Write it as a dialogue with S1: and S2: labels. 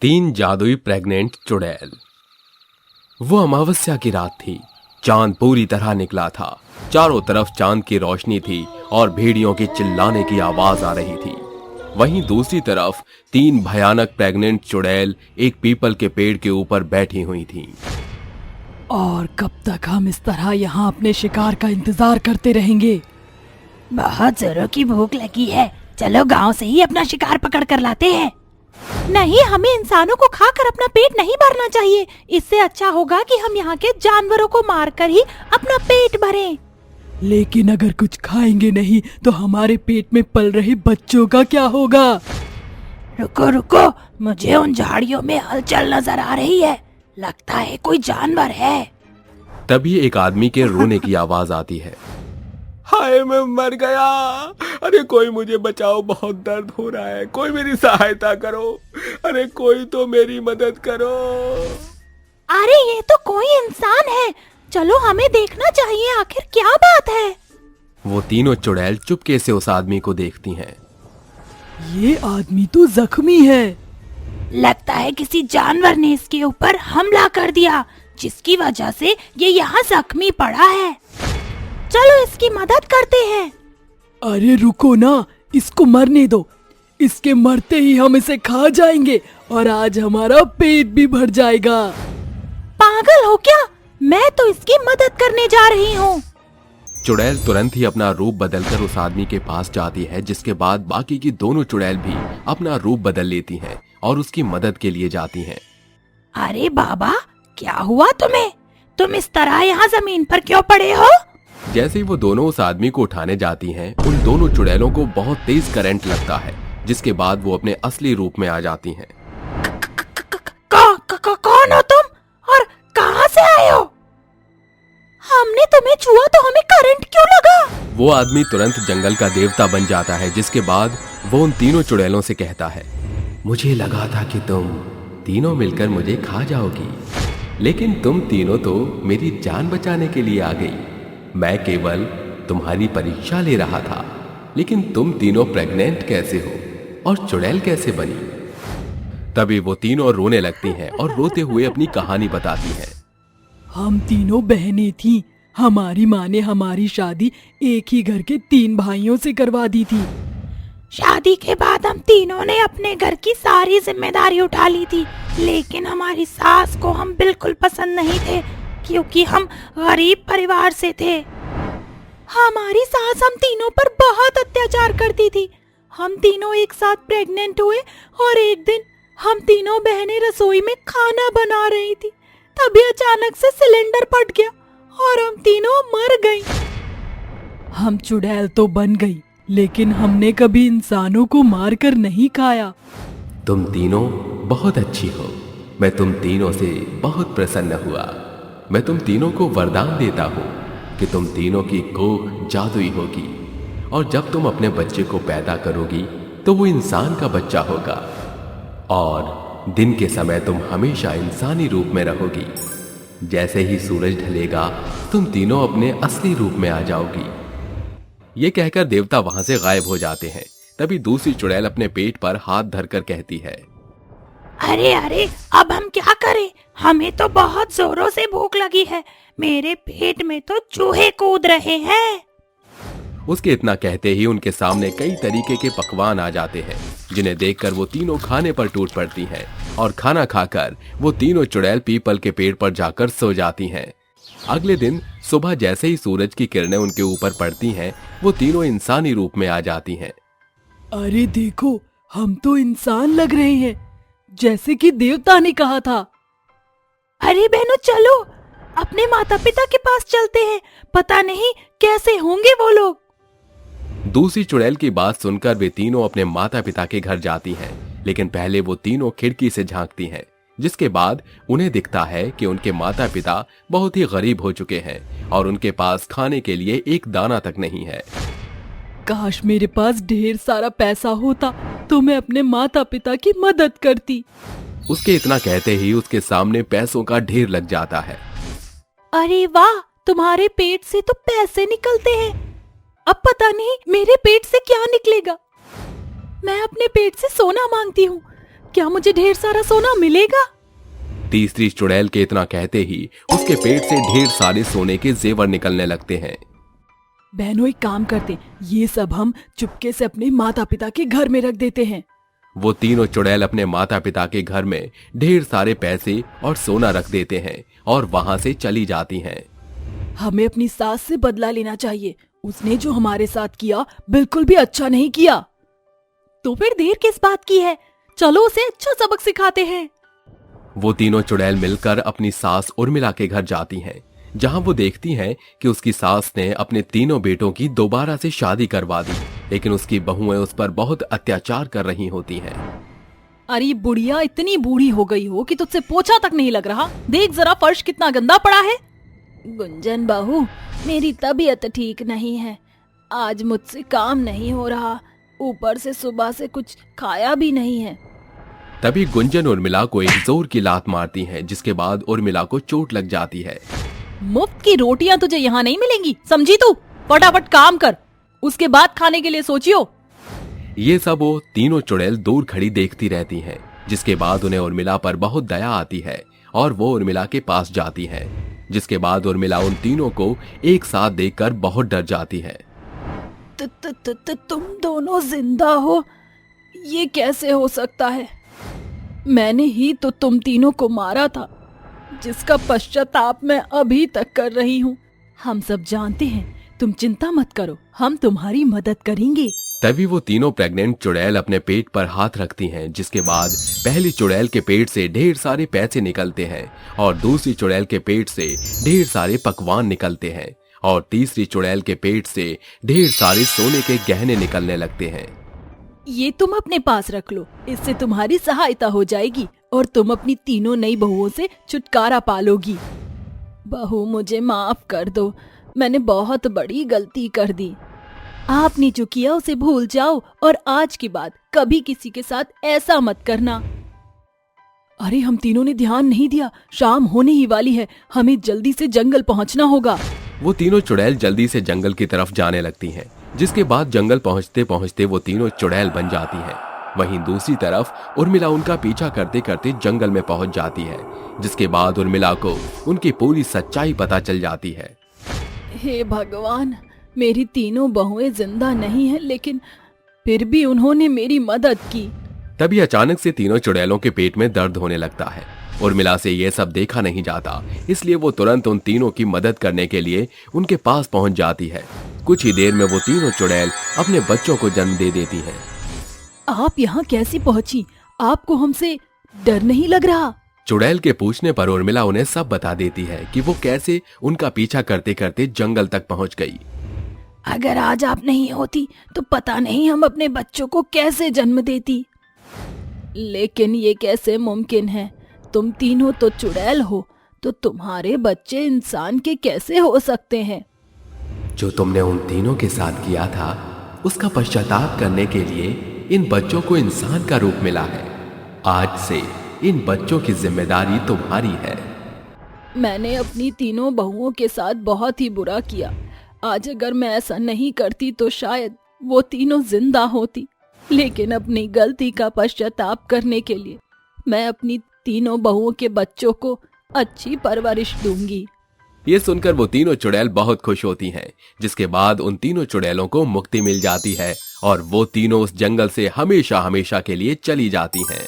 S1: तीन जादुई प्रेग्नेंट चुड़ैल। वो अमावस्या की रात थी। चांद पूरी तरह निकला था। चारों तरफ चांद की रोशनी थी और भेड़ियों के चिल्लाने की आवाज आ रही थी। वहीं दूसरी तरफ तीन भयानक प्रेग्नेंट चुड़ैल एक पीपल के पेड़ के ऊपर बैठी हुई थीं।
S2: और कब तक हम इस तरह यहाँ अपने शिकार का इंतजार करते रहेंगे?
S3: बहुत जोरों की भूख लगी है, चलो गांव से ही अपना शिकार पकड़ कर लाते हैं। नहीं, हमें इंसानों को खाकर अपना पेट नहीं भरना चाहिए। इससे अच्छा होगा कि हम यहाँ के जानवरों को मारकर ही अपना पेट भरें।
S2: लेकिन अगर कुछ खाएंगे नहीं तो हमारे पेट में पल रहे बच्चों का क्या होगा?
S3: रुको रुको, मुझे उन झाड़ियों में हलचल नजर आ रही है। लगता है कोई जानवर है।
S1: तभी एक आदमी के रोने की आवाज आती है। हाय, मैं मर गया। अरे कोई मुझे बचाओ, बहुत दर्द हो रहा है। कोई मेरी सहायता करो। अरे कोई तो मेरी मदद करो।
S3: अरे ये तो कोई इंसान है, चलो हमें देखना चाहिए आखिर क्या बात है।
S1: वो तीनों चुड़ैल चुपके से उस आदमी को देखती हैं।
S2: ये आदमी तो जख्मी है।
S3: लगता है किसी जानवर ने इसके ऊपर हमला कर दिया, जिसकी वजह से ये यहाँ जख्मी पड़ा है। चलो इसकी मदद करते हैं।
S2: अरे रुको ना, इसको मरने दो। इसके मरते ही हम इसे खा जाएंगे और आज हमारा पेट भी भर जाएगा।
S3: पागल हो क्या? मैं तो इसकी मदद करने जा रही हूँ।
S1: चुड़ैल तुरंत ही अपना रूप बदलकर उस आदमी के पास जाती है, जिसके बाद बाकी की दोनों चुड़ैल भी अपना रूप बदल लेती हैं और उसकी मदद के लिए जाती हैं।
S3: अरे बाबा, क्या हुआ तुम्हें? तुम इस तरह यहाँ जमीन पर क्यों पड़े हो?
S1: जैसे ही वो दोनों उस आदमी को उठाने जाती हैं, उन दोनों चुड़ैलों को बहुत तेज करंट लगता है, जिसके बाद वो अपने असली रूप में आ जाती हैं।
S3: कौन हो तुम और कहाँ से आए हो? हमने तुम्हें छुआ तो हमें करंट क्यों लगा?
S1: वो आदमी तुरंत जंगल का देवता बन जाता है, जिसके बाद वो उन तीनों चुड़ैलों से कहता है, मुझे लगा था कि तुम तीनों मिलकर मुझे खा जाओगी, लेकिन तुम तीनों तो मेरी जान बचाने के लिए आ गई। मैं केवल तुम्हारी परीक्षा ले रहा था, लेकिन तुम तीनों प्रेग्नेंट कैसे हो और चुड़ैल कैसे बनी? तभी वो तीनों रोने लगती हैं और रोते हुए अपनी कहानी बताती हैं।
S2: हम तीनों बहनें थीं। हमारी माँ ने हमारी शादी एक ही घर के 3 भाइयों से करवा दी थी।
S3: शादी के बाद हम तीनों ने अपने घर की सारी जिम्मेदारी उठा ली थी, लेकिन हमारी सास को हम बिल्कुल पसंद नहीं थे, क्योंकि हम गरीब परिवार से थे। हमारी सास हम तीनों पर बहुत अत्याचार करती थी। हम तीनों एक साथ प्रेग्नेंट हुए और एक दिन हम तीनों बहनें रसोई में खाना बना रही थी, तभी अचानक से सिलेंडर फट गया और हम तीनों मर गईं।
S2: हम चुड़ैल तो बन गई, लेकिन हमने कभी इंसानों को मारकर नहीं खाया।
S1: तुम तीनों बहुत अच्छी हो। मैं तुम तीनों से बहुत प्रसन्न हुआ। मैं तुम तीनों को वरदान देता हूँ कि तुम तीनों की कोख जादुई होगी, और जब तुम अपने बच्चे को पैदा करोगी तो वो इंसान का बच्चा होगा, और दिन के समय तुम हमेशा इंसानी रूप में रहोगी। जैसे ही सूरज ढलेगा तुम तीनों अपने असली रूप में आ जाओगी। ये कहकर देवता वहां से गायब हो जाते हैं। तभी दूसरी चुड़ैल अपने पेट पर हाथ धरकर कहती है,
S3: अरे अरे, अब हम क्या करें? हमें तो बहुत जोरों से भूख लगी है। मेरे पेट में तो चूहे कूद रहे हैं।
S1: उसके इतना कहते ही उनके सामने कई तरीके के पकवान आ जाते हैं, जिन्हें देखकर वो तीनों खाने पर टूट पड़ती हैं, और खाना खाकर वो तीनों चुड़ैल पीपल के पेड़ पर जाकर सो जाती हैं। अगले दिन सुबह जैसे ही सूरज की किरणें उनके ऊपर पड़ती हैं, वो तीनों इंसानी रूप में आ जाती हैं।
S2: अरे देखो, हम तो इंसान लग रहे हैं, जैसे कि देवता ने कहा था।
S3: अरे बहनों, चलो अपने माता पिता के पास चलते हैं, पता नहीं कैसे होंगे वो लोग।
S1: दूसरी चुड़ैल की बात सुनकर वे तीनों अपने माता पिता के घर जाती हैं, लेकिन पहले वो तीनों खिड़की से झांकती हैं, जिसके बाद उन्हें दिखता है कि उनके माता पिता बहुत ही गरीब हो चुके हैं और उनके पास खाने के लिए एक दाना तक नहीं है।
S2: काश मेरे पास ढेर सारा पैसा होता तो मैं अपने माता पिता की मदद करती।
S1: उसके इतना कहते ही उसके सामने पैसों का ढेर लग जाता है।
S3: अरे वाह, तुम्हारे पेट से तो पैसे निकलते हैं। अब पता नहीं मेरे पेट से क्या निकलेगा। मैं अपने पेट से सोना मांगती हूँ,
S2: क्या मुझे ढेर सारा सोना मिलेगा?
S1: तीसरी चुड़ैल के इतना कहते ही उसके पेट से ढेर सारे सोने के जेवर निकलने लगते हैं।
S2: बहनों, एक काम करते, ये सब हम चुपके से अपने माता पिता के घर में रख देते हैं।
S1: वो तीनों चुड़ैल अपने माता पिता के घर में ढेर सारे पैसे और सोना रख देते हैं और वहां से चली जाती हैं।
S2: हमें अपनी सास से बदला लेना चाहिए। उसने जो हमारे साथ किया बिल्कुल भी अच्छा नहीं किया।
S3: तो फिर देर किस बात की है? चलो उसे अच्छा सबक सिखाते हैं।
S1: वो तीनों चुड़ैल मिलकर अपनी सास उर्मिला के घर जाती हैं, जहां वो देखती हैं कि उसकी सास ने अपने तीनों बेटों की दोबारा से शादी करवा दी, लेकिन उसकी बहुएं उस पर बहुत अत्याचार कर रही होती हैं।
S2: अरे बुढ़िया, इतनी बूढ़ी हो गई हो कि तुझसे पोछा तक नहीं लग रहा। देख जरा फर्श कितना गंदा पड़ा है।
S3: गुंजन बहू, मेरी तबीयत ठीक नहीं है। आज मुझसे काम नहीं हो रहा, ऊपर से सुबह से कुछ खाया भी नहीं है।
S1: तभी गुंजन उर्मिला को एक जोर की लात मारती हैं, जिसके बाद उर्मिला को चोट लग जाती है।
S2: मुफ्त की रोटियां तुझे यहाँ नहीं मिलेंगी, समझी तू? फटाफट काम कर, उसके बाद खाने के लिए सोचियो।
S1: ये सब वो तीनों चुड़ैल दूर खड़ी देखती रहती हैं, जिसके बाद उन्हें उर्मिला पर बहुत दया आती है और वो उर्मिला के पास जाती है, जिसके बाद उर्मिला उन तीनों को एक साथ देखकर बहुत डर जाती है।
S2: तुम दोनों जिंदा हो? ये कैसे हो सकता है? मैंने ही तो तुम तीनों को मारा था, जिसका पश्चाताप मैं अभी तक कर रही हूँ। हम सब जानते हैं, तुम चिंता मत करो, हम तुम्हारी मदद करेंगे।
S1: तभी वो तीनों प्रेग्नेंट चुड़ैल अपने पेट पर हाथ रखती हैं, जिसके बाद पहली चुड़ैल के पेट से ढेर सारे पैसे निकलते हैं और दूसरी चुड़ैल के पेट से ढेर सारे पकवान निकलते हैं और तीसरी चुड़ैल के पेट से ढेर सारे सोने के गहने निकलने लगते हैं।
S2: ये तुम अपने पास रख लो, इससे तुम्हारी सहायता हो जाएगी और तुम अपनी तीनों नई बहुओं से छुटकारा पालोगी। बहू, मुझे माफ कर दो, मैंने बहुत बड़ी गलती कर दी। आपने जो किया उसे भूल जाओ और आज के बाद कभी किसी के साथ ऐसा मत करना। अरे हम तीनों ने ध्यान नहीं दिया, शाम होने ही वाली है, हमें जल्दी से जंगल पहुंचना होगा।
S1: वो तीनों चुड़ैल जल्दी से जंगल की तरफ जाने लगती हैं, जिसके बाद जंगल पहुंचते पहुंचते वो तीनों चुड़ैल बन जाती हैं। वहीं दूसरी तरफ उर्मिला उनका पीछा करते करते जंगल में पहुंच जाती है, जिसके बाद उर्मिला को उनकी पूरी सच्चाई पता चल जाती है।
S2: हे भगवान, मेरी तीनों बहुएं जिंदा नहीं हैं, लेकिन फिर भी उन्होंने मेरी मदद की।
S1: तभी अचानक से तीनों चुड़ैलों के पेट में दर्द होने लगता है। उर्मिला से ये सब देखा नहीं जाता, इसलिए वो तुरंत उन तीनों की मदद करने के लिए उनके पास पहुंच जाती है। कुछ ही देर में वो तीनों चुड़ैल अपने बच्चों को जन्म दे देती हैं।
S2: आप यहाँ कैसी पहुंची? आपको हमसे डर नहीं लग रहा?
S1: चुड़ैल के पूछने पर उर्मिला उन्हें सब बता देती है कि वो कैसे उनका पीछा करते करते जंगल तक पहुंच गई।
S3: अगर आज आप नहीं होती तो पता नहीं हम अपने बच्चों को कैसे जन्म देती।
S2: लेकिन ये कैसे मुमकिन है? तुम तीनों तो चुड़ैल हो, तो तुम्हारे बच्चे इंसान के कैसे हो सकते हैं?
S1: जो तुमने उन तीनों के साथ किया था, उसका पश्चाताप करने के लिए इन बच्चों को इंसान का रूप मिला है। आज से इन बच्चों की जिम्मेदारी तुम्हारी है।
S2: मैंने अपनी तीनों बहुओं के साथ बहुत ही बुरा किया। आज अगर मैं ऐसा नहीं करती तो शायद वो तीनों जिंदा होती, लेकिन अपनी गलती का पश्चाताप करने के लिए मैं अपनी तीनों बहुओं के बच्चों को अच्छी परवरिश दूंगी।
S1: ये सुनकर वो तीनों चुड़ैल बहुत खुश होती हैं, जिसके बाद उन तीनों चुड़ैलों को मुक्ति मिल जाती है और वो तीनों उस जंगल से हमेशा हमेशा के लिए चली जाती हैं।